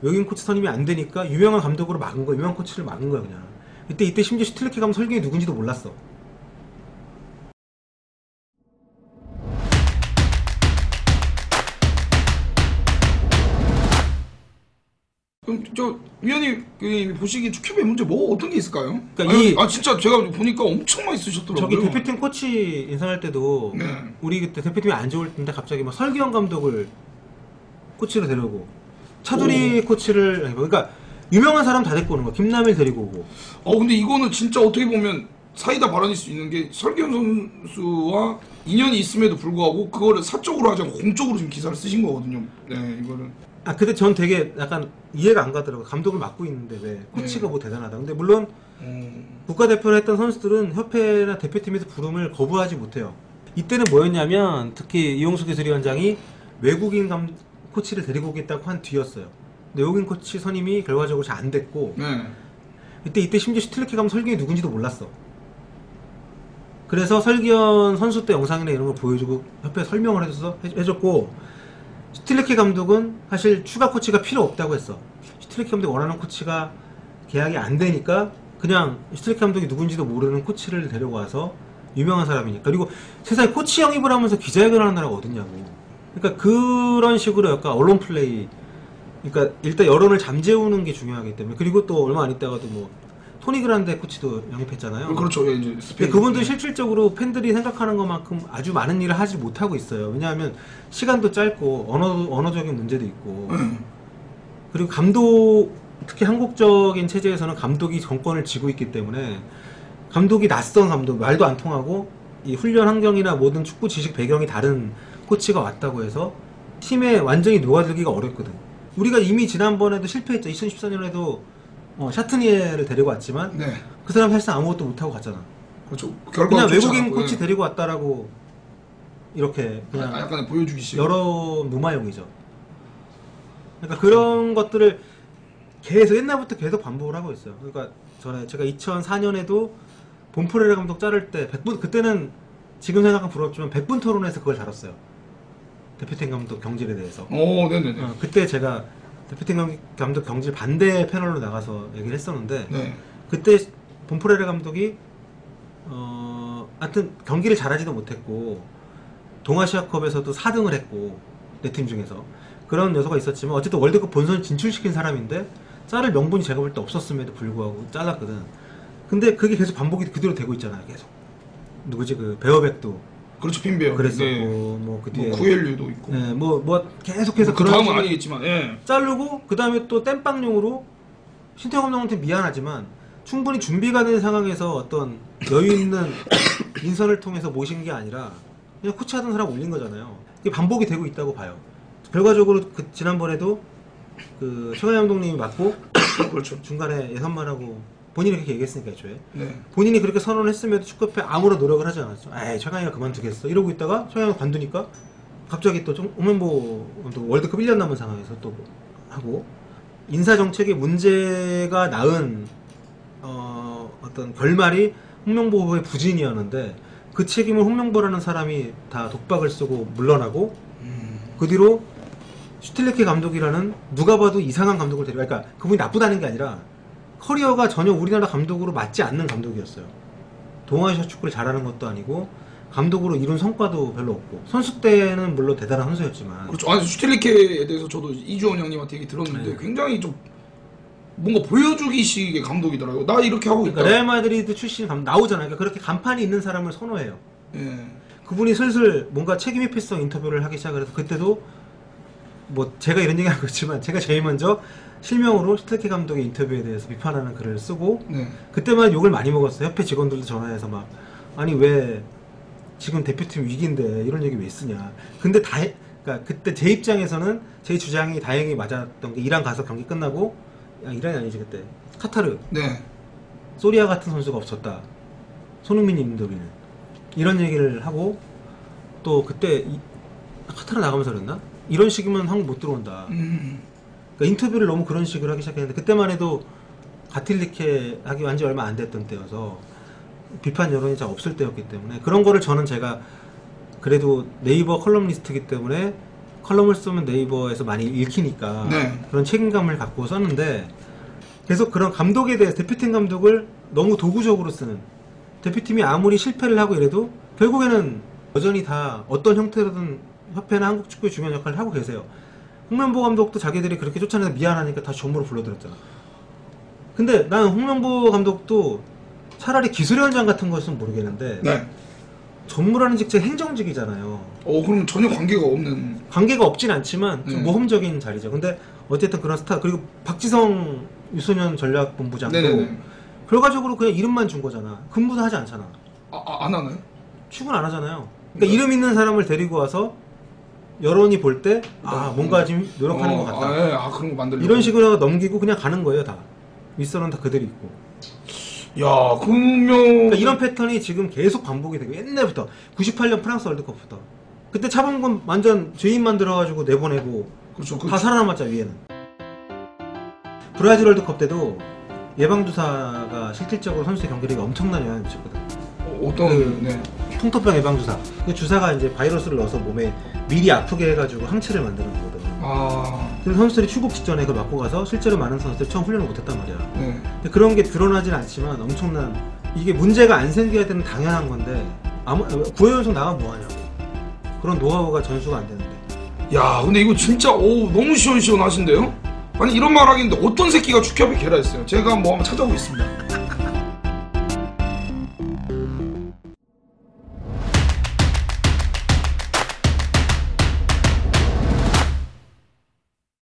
외국인 코치 선임이 안 되니까 유명한 감독으로 막은 거야. 유명한 코치를 막은 거야 그냥. 이때 심지어 슈틸리케 감독 설경이 누군지도 몰랐어. 그럼 저 위원님 보시기에 큐브의 문제 뭐 어떤 게 있을까요? 그러니까 아니, 진짜 제가 보니까 엄청 많이 쓰셨더라고요. 저기 대표팀 코치 인상할 때도 네. 우리 그때 대표팀이 안 좋을 텐데 갑자기 막 설기현 감독을 코치로 데려오고 차두리 코치를 그러니까 유명한 사람 다 데리고 오는 거야. 김남일 데리고 오고. 근데 이거는 진짜 어떻게 보면 사이다 발언일 수 있는 게 설기현 선수와 인연이 있음에도 불구하고 그거를 사적으로 하지 않고 공적으로 지금 기사를 쓰신 거거든요. 네, 이거는. 근데 전 되게 약간 이해가 안 가더라고. 감독을 맡고 있는데 왜 코치가 뭐 대단하다. 근데 물론 국가대표를 했던 선수들은 협회나 대표팀에서 부름을 거부하지 못해요. 이때는 뭐였냐면 특히 이용수 기술위원장이 외국인 코치를 데리고 오겠다고 한 뒤였어요. 근데 외국인 코치 선임이 결과적으로 잘 안 됐고 네. 이때 심지어 슈틸리케 감독 설기현이 누군지도 몰랐어. 그래서 설기현 선수 때 영상이나 이런 거 보여주고 협회에 설명을 해줬고 슈틸리케 감독은 사실 추가 코치가 필요 없다고 했어. 슈틸리케 감독이 원하는 코치가 계약이 안 되니까 그냥 슈틸리케 감독이 누군지도 모르는 코치를 데려와서 유명한 사람이니까. 그리고 세상에 코치 영입을 하면서 기자회견을 하는 나라가 어딨냐고. 그러니까 그런 식으로 약간 언론 플레이. 그러니까 일단 여론을 잠재우는 게 중요하기 때문에. 그리고 또 얼마 안 있다가도 뭐 토니 그란데 코치도 영입했잖아요. 그렇죠. 이제 스페인. 그분도 실질적으로 팬들이 생각하는 것만큼 아주 많은 일을 하지 못하고 있어요. 왜냐하면 시간도 짧고 언어적인 문제도 있고. 그리고 감독, 특히 한국적인 체제에서는 감독이 정권을 쥐고 있기 때문에 감독이 낯선 감독, 말도 안 통하고 이 훈련 환경이나 모든 축구 지식 배경이 다른 코치가 왔다고 해서 팀에 완전히 녹아들기가 어렵거든. 우리가 이미 지난번에도 실패했죠. 2014년에도 샤트니에를 데리고 왔지만 네. 그 사람 사실상 아무것도 못하고 갔잖아. 그렇죠. 그냥 외국인 코치 데리고 왔다라고 이렇게 그냥 약간 보여주기 싫어. 여러 누마용이죠. 그러니까 그런 것들을 계속 옛날부터 계속 반복을 하고 있어요. 그러니까 제가 2004년에도 본프레라 감독 자를 때 100분, 그때는 지금 생각하면 부럽지만 100분 토론에서 그걸 다뤘어요. 대표팀 감독 경질에 대해서. 네네네. 그때 제가 대표팀 감독 경질 반대 패널로 나가서 얘기를 했었는데 네. 그때 본프레라 감독이 하여튼 경기를 잘하지도 못했고 동아시아컵에서도 4등을 했고 내 팀 중에서 그런 요소가 있었지만 어쨌든 월드컵 본선 진출시킨 사람인데 자를 명분이 제가 볼 때 없었음에도 불구하고 잘랐거든. 근데 그게 계속 반복이 그대로 되고 있잖아요. 계속 누구지 그 베어백도 그렇죠. 핀베어 그랬었고 네. 뭐 그 뒤에 쿠엘류도 있고 네, 뭐 계속해서 그 그런 다음은 식으로 아니겠지만 예. 자르고 그 다음에 또 땜빵용으로 신태용 감독한테 미안하지만 충분히 준비가 된 상황에서 어떤 여유 있는 인선을 통해서 모신 게 아니라 그냥 코치하던 사람 올린 거잖아요. 이게 반복이 되고 있다고 봐요. 결과적으로 그 지난번에도 그 최강희 감독님이 맞고 그렇죠. 중간에 예선만하고 본인이 그렇게 얘기했으니까 애초에 네. 본인이 그렇게 선언을 했음에도 축구협회 아무런 노력을 하지 않았죠. 에이 최강희가 그만두겠어 이러고 있다가 최강희가 관두니까 갑자기 또 홍명보 월드컵 1년 남은 상황에서 또 하고 인사정책에 문제가 낳은 어떤 결말이 홍명보의 부진이었는데 그 책임을 홍명보라는 사람이 다 독박을 쓰고 물러나고 그 뒤로 슈틸리케 감독이라는 누가 봐도 이상한 감독을 데려가. 그러니까 그분이 나쁘다는 게 아니라 커리어가 전혀 우리나라 감독으로 맞지 않는 감독이었어요. 동아시아 축구를 잘하는 것도 아니고 감독으로 이룬 성과도 별로 없고 선수 때는 물론 대단한 선수였지만 그렇죠. 아니 슈틸리케에 대해서 저도 이주원 형님한테 얘기 들었는데 네. 굉장히 좀 뭔가 보여주기식의 감독이더라고요. 나 이렇게 하고 있다. 그러니까 레알 마드리드 출신 나오잖아요. 그러니까 그렇게 간판이 있는 사람을 선호해요. 예. 그분이 슬슬 뭔가 책임회피성 인터뷰를 하기 시작을 해서 그때도 뭐 제가 이런 얘기 하고 있지만 제가 제일 먼저 실명으로 슈틸리케 감독의 인터뷰에 대해서 비판하는 글을 쓰고 네. 그때만 욕을 많이 먹었어요. 협회 직원들도 전화해서 막 아니 왜 지금 대표팀 위기인데 이런 얘기 왜 쓰냐. 근데 그러니까 그때 제 입장에서는 제 주장이 다행히 맞았던 게 이란 가서 경기 끝나고 이란이 아니지 그때 카타르 네. 소리아 같은 선수가 없었다. 손흥민 인도비는 이런 얘기를 하고 또 그때 카타르 나가면서 그랬나? 이런 식이면 한국 못 들어온다. 그러니까 인터뷰를 너무 그런 식으로 하기 시작했는데 그때만 해도 가틸리케 하기 완지 얼마 안 됐던 때여서 비판 여론이 잘 없을 때였기 때문에 그런 거를 저는 제가 그래도 네이버 컬럼리스트이기 때문에 컬럼을 쓰면 네이버에서 많이 읽히니까 네. 그런 책임감을 갖고 썼는데 계속 그런 감독에 대해서 대표팀 감독을 너무 도구적으로 쓰는, 대표팀이 아무리 실패를 하고 이래도 결국에는 여전히 다 어떤 형태로든 협회나 한국 축구의 중요한 역할을 하고 계세요. 홍명보 감독도 자기들이 그렇게 쫓아내서 미안하니까 다 전무로 불러들였잖아. 근데 나는 홍명보 감독도 차라리 기술위원장 같은 것은 모르겠는데 네. 전무라는 직책 행정직이잖아요. 그럼 전혀 관계가 없는. 관계가 없진 않지만 좀 네. 모험적인 자리죠. 근데 어쨌든 그런 스타, 그리고 박지성 유소년 전략본부장도 네네네. 결과적으로 그냥 이름만 준 거잖아. 근무도 하지 않잖아. 안 하나요? 출근 안 하잖아요. 그러니까 이름 있는 사람을 데리고 와서 여론이 볼 때 뭔가 지금 노력하는 것 같다. 그런 거 만들려고. 이런 식으로 넘기고 그냥 가는 거예요, 다. 윗선은 다 그대로 있고. 야, 그러면 그러니까 이런 패턴이 지금 계속 반복이 되고, 옛날부터 98년 프랑스 월드컵부터 그때 차범근 완전 죄인 만들어가지고 내보내고 그렇죠. 다 살아남았잖아, 위에는. 브라질 월드컵 때도 예방주사가 실질적으로 선수의 경기력에 엄청난 영향을 미쳤거든. 어떤 네. 풍토병 예방주사. 그 주사가 이제 바이러스를 넣어서 몸에 미리 아프게 해가지고 항체를 만드는 거거든. 그래서 선수들이 출국 직전에 그걸 맞고 가서 실제로 많은 선수들이 처음 훈련을 못했단 말이야. 네. 근데 그런 게 드러나진 않지만 엄청난, 이게 문제가 안 생겨야 되는 당연한 건데 구회 연속 나가면 뭐하냐고. 그런 노하우가 전수가 안 되는데. 야, 근데 이거 진짜 너무 시원시원하신데요? 아니 이런 말 하겠는데 어떤 새끼가 축협에 계라했어요? 제가 뭐 한번 찾아보겠습니다.